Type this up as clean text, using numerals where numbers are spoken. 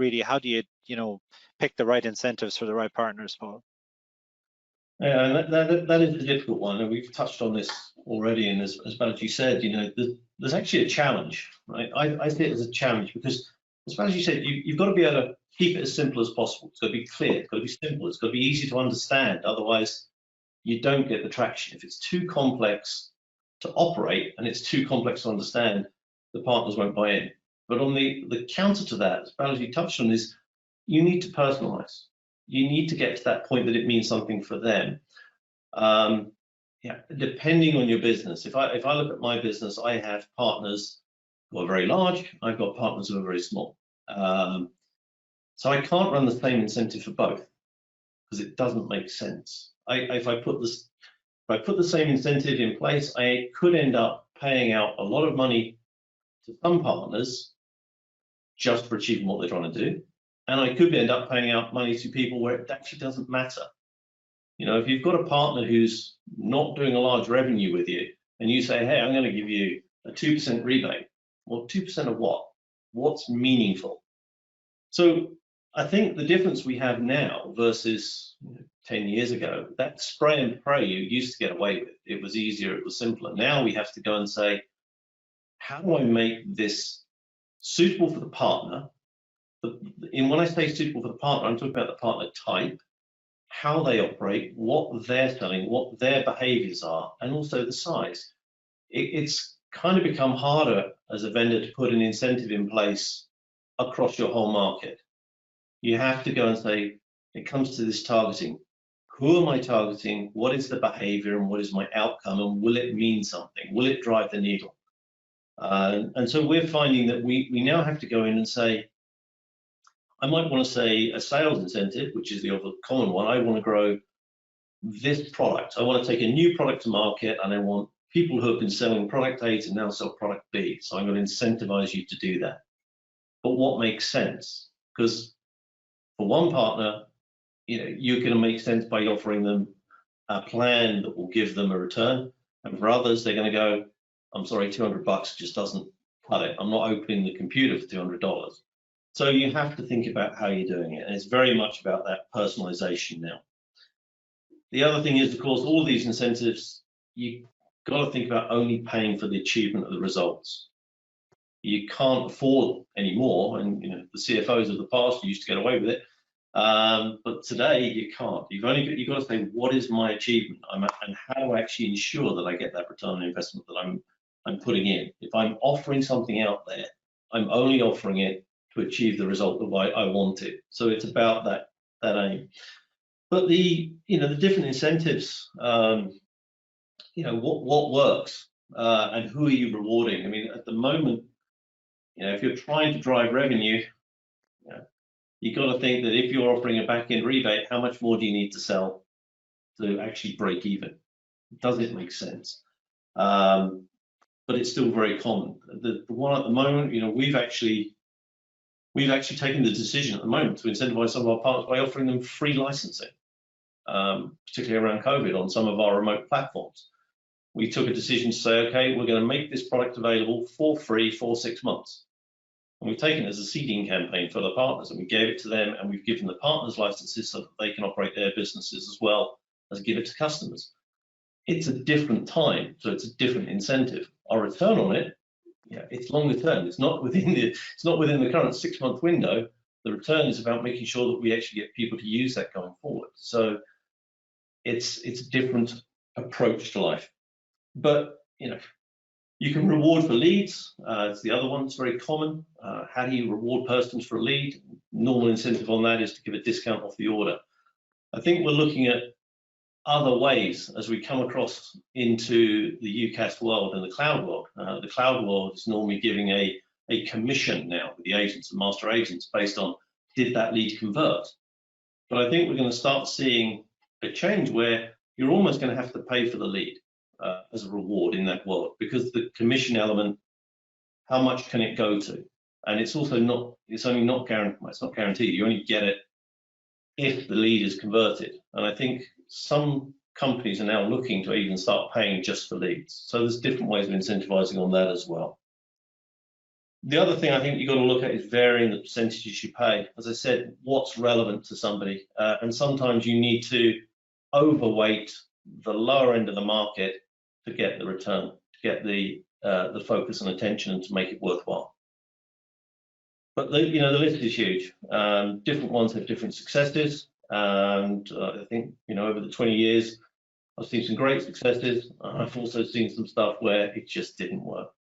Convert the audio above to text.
really, how do you, pick the right incentives for the right partners, Paul? Yeah, and that is a difficult one, and we've touched on this already. And as Balaji said, there's actually a challenge, right? I see it as a challenge because, as Balaji said, you've got to be able to keep it as simple as possible. It's got to be clear. It's got to be simple. It's got to be easy to understand. Otherwise, you don't get the traction. If it's too complex to operate and it's too complex to understand, the partners won't buy in. But on the counter to that, as Balaji touched on, is you need to personalize. You need to get to that point that it means something for them. Depending on your business. If I look at my business, I have partners who are very large. I've got partners who are very small. So I can't run the same incentive for both because it doesn't make sense. If I put the same incentive in place, I could end up paying out a lot of money to some partners just for achieving what they're trying to do. And I could end up paying out money to people where it actually doesn't matter. If you've got a partner who's not doing a large revenue with you, and you say, hey, I'm going to give you a 2% rebate. Well, 2% of what? What's meaningful? So I think the difference we have now versus 10 years ago, that spray and pray you used to get away with. It was easier, it was simpler. Now we have to go and say, how do I make this suitable for the partner? And when I say suitable for the partner, I'm talking about the partner type, how they operate, what they're selling, what their behaviors are, and also the size. It's kind of become harder as a vendor to put an incentive in place across your whole market. You have to go and say, it comes to this targeting. Who am I targeting? What is the behavior and what is my outcome? And will it mean something? Will it drive the needle? And so we're finding that we now have to go in and say, I might want to say a sales incentive, which is the other common one. I want to grow this product. I want to take a new product to market, and I want people who have been selling product A to now sell product B. So I'm going to incentivize you to do that. But what makes sense? Because for one partner, you're going to make sense by offering them a plan that will give them a return. And for others, they're going to go, I'm sorry, $200 just doesn't cut it. I'm not opening the computer for $200. So you have to think about how you're doing it. And it's very much about that personalization now. The other thing is, of course, all these incentives, you've got to think about only paying for the achievement of the results. You can't afford anymore, and the CFOs of the past used to get away with it, but today you can't. You've got to say, what is my achievement, and how do I actually ensure that I get that return on investment that I'm putting in? If I'm offering something out there, I'm only offering it to achieve the result that I wanted. So it's about that aim. But the different incentives, what works and who are you rewarding? I mean, at the moment, if you're trying to drive revenue, you've got to think that if you're offering a back-end rebate, how much more do you need to sell to actually break even? Does it make sense? But it's still very common. The one at the moment, we've actually taken the decision at the moment to incentivize some of our partners by offering them free licensing, particularly around COVID on some of our remote platforms. We took a decision to say, okay, we're going to make this product available for free for 6 months. And we've taken it as a seeding campaign for the partners, and we gave it to them, and we've given the partners licenses so that they can operate their businesses as well as give it to customers. It's a different time, so it's a different incentive. Our return on it, it's longer term. It's not within the current 6-month window. The return is about making sure that we actually get people to use that going forward. So it's a different approach to life. But you can reward for leads. It's the other one. It's very common. How do you reward persons for a lead? Normal incentive on that is to give a discount off the order. I think we're looking at other ways as we come across into the UCaaS world and the cloud world. The cloud world is normally giving a commission now with the agents and master agents based on, did that lead convert? But I think we're going to start seeing a change where you're almost going to have to pay for the lead as a reward in that world, because the commission element, how much can it go to? And it's also not, it's only not guaranteed, it's not guaranteed. You only get it if the lead is converted. And I think some companies are now looking to even start paying just for leads. So there's different ways of incentivizing on that as well. The other thing I think you've got to look at is varying the percentages you pay. As I said, what's relevant to somebody, and sometimes you need to overweight the lower end of the market to get the return, to get the focus and attention, and to make it worthwhile. But the list is huge. Different ones have different successes, and I think over the 20 years, I've seen some great successes. I've also seen some stuff where it just didn't work.